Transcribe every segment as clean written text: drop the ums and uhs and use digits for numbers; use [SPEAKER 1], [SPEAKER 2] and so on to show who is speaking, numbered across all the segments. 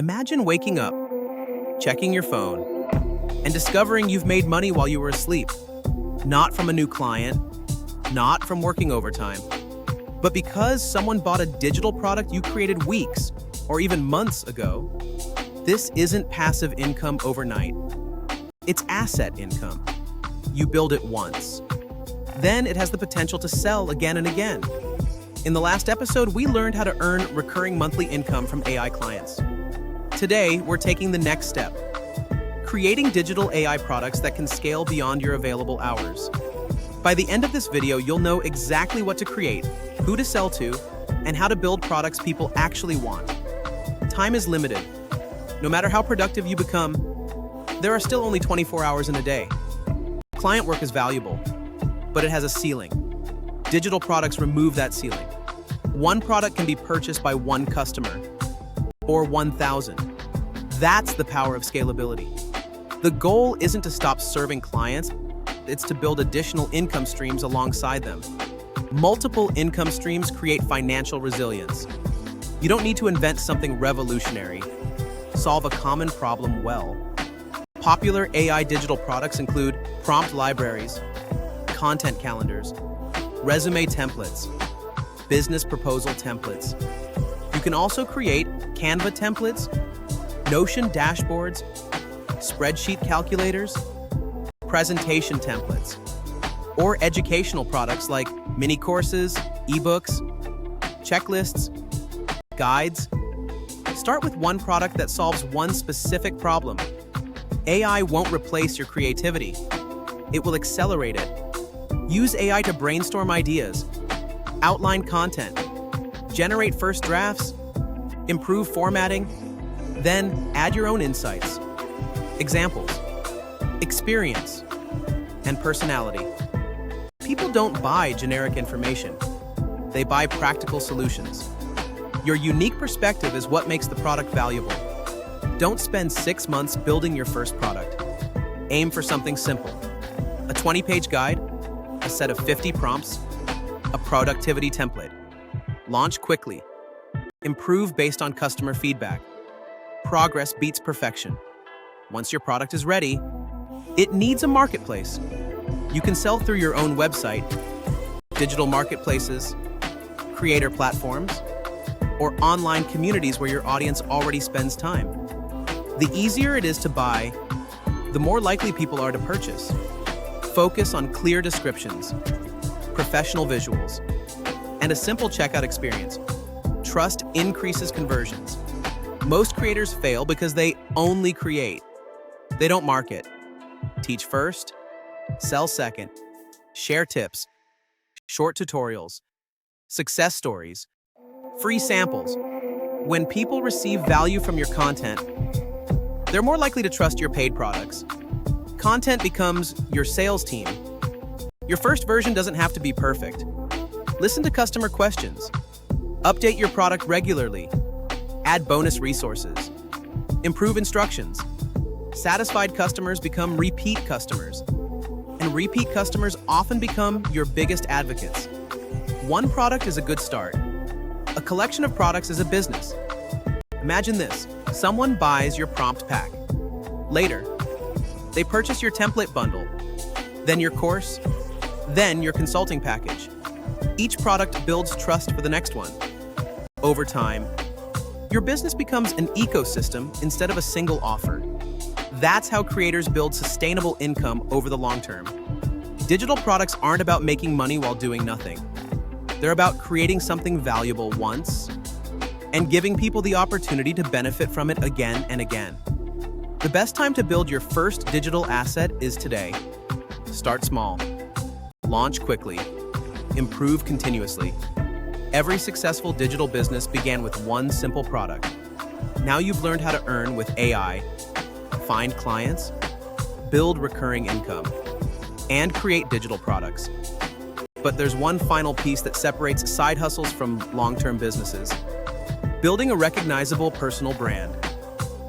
[SPEAKER 1] Imagine waking up, checking your phone, and discovering you've made money while you were asleep. Not from a new client, not from working overtime, but because someone bought a digital product you created weeks or even months ago. This isn't passive income overnight. It's asset income. You build it once. Then it has the potential to sell again and again. In the last episode, we learned how to earn recurring monthly income from AI clients. Today, we're taking the next step, creating digital AI products that can scale beyond your available hours. By the end of this video, you'll know exactly what to create, who to sell to, and how to build products people actually want. Time is limited. No matter how productive you become, there are still only 24 hours in a day. Client work is valuable, but it has a ceiling. Digital products remove that ceiling. One product can be purchased by one customer, or 1,000. That's the power of scalability. The goal isn't to stop serving clients, it's to build additional income streams alongside them. Multiple income streams create financial resilience. You don't need to invent something revolutionary. Solve a common problem well. Popular AI digital products include prompt libraries, content calendars, resume templates, business proposal templates. You can also create Canva templates, Notion dashboards, spreadsheet calculators, presentation templates, or educational products like mini courses, eBooks, checklists, guides. Start with one product that solves one specific problem. AI won't replace your creativity. It will accelerate it. Use AI to brainstorm ideas, outline content, generate first drafts, improve formatting, then add your own insights. Examples: experience and personality. People don't buy generic information. They buy practical solutions. Your unique perspective is what makes the product valuable. Don't spend 6 months building your first product. Aim for something simple: a 20-page guide, a set of 50 prompts, a productivity template. Launch quickly. Improve based on customer feedback. Progress beats perfection. Once your product is ready, it needs a marketplace. You can sell through your own website, digital marketplaces, creator platforms, or online communities where your audience already spends time. The easier it is to buy, the more likely people are to purchase. Focus on clear descriptions, professional visuals, and a simple checkout experience. Trust increases conversions. Most creators fail because they only create. They don't market. Teach first, sell second, share tips, short tutorials, success stories, free samples. When people receive value from your content, they're more likely to trust your paid products. Content becomes your sales team. Your first version doesn't have to be perfect. Listen to customer questions. Update your product regularly. Add bonus resources. Improve instructions. Satisfied customers become repeat customers. And repeat customers often become your biggest advocates. One product is a good start. A collection of products is a business. Imagine this: someone buys your prompt pack. Later, they purchase your template bundle, then your course, then your consulting package. Each product builds trust for the next one. Over time, your business becomes an ecosystem instead of a single offer. That's how creators build sustainable income over the long term. Digital products aren't about making money while doing nothing. They're about creating something valuable once and giving people the opportunity to benefit from it again and again. The best time to build your first digital asset is today. Start small. Launch quickly. Improve continuously. Every successful digital business began with one simple product. Now you've learned how to earn with AI, find clients, build recurring income, and create digital products. But there's one final piece that separates side hustles from long-term businesses: building a recognizable personal brand.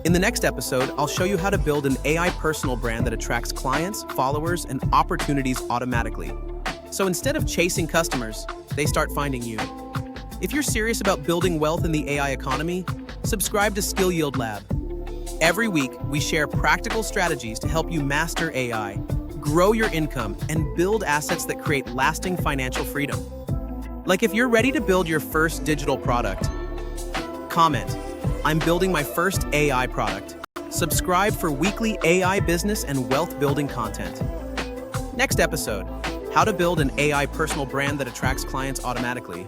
[SPEAKER 1] In the next episode, I'll show you how to build an AI personal brand that attracts clients, followers, and opportunities automatically. So instead of chasing customers, they start finding you. If you're serious about building wealth in the AI economy, Subscribe to Skill Yield Lab. Every week, we share practical strategies to help you master AI, grow your income, and build assets that create lasting financial freedom. Like if you're ready to build your first digital product, comment, "I'm building my first AI product." Subscribe for weekly AI business and wealth building content. Next episode, how to build an AI personal brand that attracts clients automatically.